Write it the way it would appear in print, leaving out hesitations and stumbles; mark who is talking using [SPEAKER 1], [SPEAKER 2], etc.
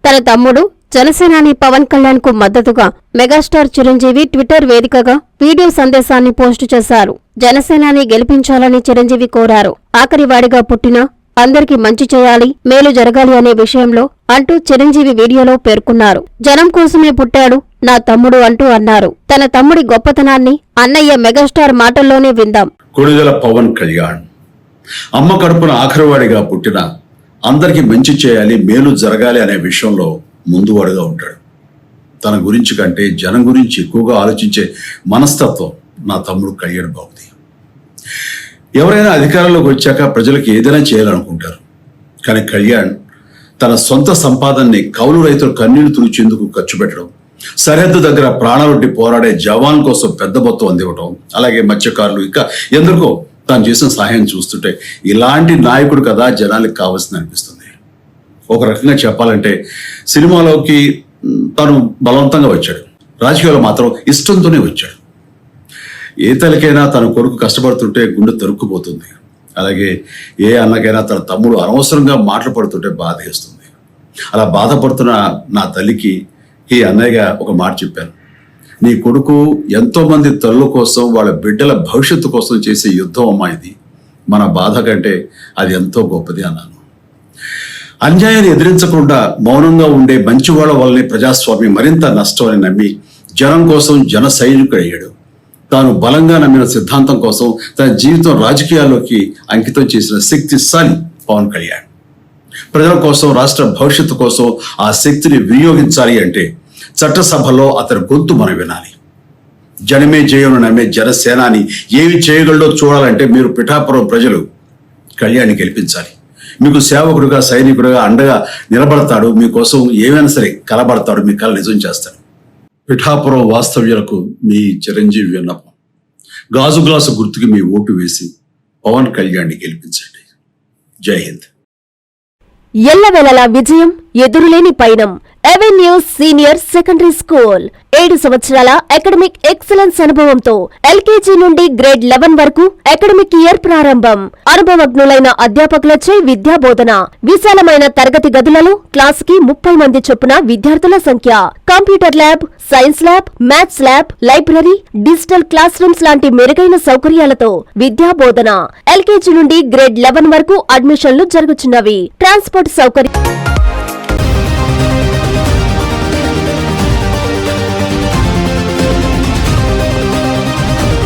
[SPEAKER 1] తన తమ్ముడు జనసేనాని పవన్ కళ్యాణ్ కు మద్దతుగా మెగాస్టార్ చిరంజీవి ట్విట్టర్ వేదికగా వీడియో సందేశాన్ని పోస్టు చేశారు. జనసేనాని గెలిపించాలని చిరంజీవి కోరారు. ఆఖరివాడిగా పుట్టిన అందరికీ మంచి చేయాలి, మేలు జరగాలి అనే విషయంలో అంటూ చిరంజీవి వీడియోలో పేర్కొన్నారు. జనం కోసమే పుట్టాడు నా తమ్ముడు అంటూ అన్నారు. తన తమ్ముడి గొప్పతనాన్ని అన్నయ్య మెగాస్టార్ మాటల్లోనే విందాం.
[SPEAKER 2] కొణిదెల పవన్ కళ్యాణ్ అమ్మ కడుపున ఆఖరివాడిగా పుట్టిన అందరికీ మంచి చేయాలి, మేలు జరగాలి అనే విషయంలో ముందువాడుగా ఉంటాడు. తన గురించి కంటే జనం గురించి ఎక్కువగా ఆలోచించే మనస్తత్వం నా తమ్ముడు కళ్యాణ్ బాబుది. ఎవరైనా అధికారంలోకి వచ్చాక ప్రజలకు ఏదైనా చేయాలనుకుంటారు. కానీ కళ్యాణ్ తన సొంత సంపాదనని కౌలు రైతులు కన్నీళ్లు తుడిచేందుకు ఖర్చు పెట్టడం, సరిహద్దు దగ్గర ప్రాణాలొడ్డి పోరాడే జవాన్ కోసం పెద్ద మొత్తం అందివ్వడం, అలాగే మత్స్యకారులు ఇంకా ఎందరికో తాను చేసిన సహాయం చూస్తుంటే ఇలాంటి నాయకుడు కదా జనాలకు కావాల్సింది అనిపిస్తుంది. ఒక రకంగా చెప్పాలంటే సినిమాలోకి తను బలవంతంగా వచ్చాడు, రాజకీయాల్లో మాత్రం ఇష్టంతోనే వచ్చాడు. ఏ తల్లికైనా తన కొడుకు కష్టపడుతుంటే గుండె తరుక్కుపోతుంది. అలాగే ఏ అన్నకైనా తన తమ్ముడు అనవసరంగా మాటలు పడుతుంటే బాధేస్తుంది. అలా బాధపడుతున్న నా తల్లికి ఈ అన్నయ్యగా ఒక మాట చెప్పాను. నీ కొడుకు ఎంతో మంది తల్లుల కోసం వాళ్ళ బిడ్డల భవిష్యత్తు కోసం చేసే యుద్ధం అమ్మా ఇది. మన బాధ కంటే అది ఎంతో గొప్పది అన్నాను. అన్యాయాన్ని ఎదిరించకుండా మౌనంగా ఉండే మంచివాళ్ల వల్లనే ప్రజాస్వామ్యం మరింత నష్టం అని నమ్మి జనం కోసం జన సైనికుడు అయ్యాడు. తాను బలంగా నమ్మిన సిద్ధాంతం కోసం తన జీవితం రాజకీయాల్లోకి అంకితం చేసిన శక్తిశాలి పవన్ కళ్యాణ్. ప్రజల కోసం, రాష్ట్ర భవిష్యత్తు కోసం ఆ శక్తిని వినియోగించాలి అంటే చట్టసభలో అతని గొంతు మనం వినాలి. జనమే జయను నమ్మే జనసేనాని ఏమి చేయగలడో చూడాలంటే మీరు పిఠాపురం ప్రజలు కళ్యాణ్ని గెలిపించాలి. మీకు సేవకుడుగా, సైనికుడుగా అండగా నిలబడతాడు. మీకోసం ఏమైనా సరే కలబడతాడు, మీ కళ నిజం చేస్తాడు. పిఠాపురం వాస్తవ్యులకు మీ చిరంజీవి విన్నపం. గాజు గ్లాసు గుర్తుకి మీ ఓటు వేసి పవన్ కళ్యాణ్ని గెలిపించండి. జై హింద్.
[SPEAKER 1] ఎల్లవెల్లలా విజయం, ఎదురులేని పయనం. అవెన్యూస్ సీనియర్ సెకండరీ స్కూల్ 7 సంవత్సరాల అకాడమిక్ ఎక్సలెన్స్ అనుభవంతో ఎల్కేజీ నుండి గ్రేడ్ 11 వరకు అకాడమిక్ ఇయర్ ప్రారంభం. అనుభవజ్ఞులైన అధ్యాపకులచే విద్యా బోధన. విశాలమైన తరగతి గదులలో క్లాసుకి 30 మంది చొప్పున విద్యార్థుల సంఖ్య. Computer lab, science lab, maths lab, library, digital class rooms లాంటి మెరుగైన సౌకర్యాలతో విద్యా బోధన. ఎల్కేజీ నుండి గ్రేడ్ 11 వరకు అడ్మిషన్లు జరుగుతున్నవి. ట్రాన్స్పోర్ట్ సౌకర్యం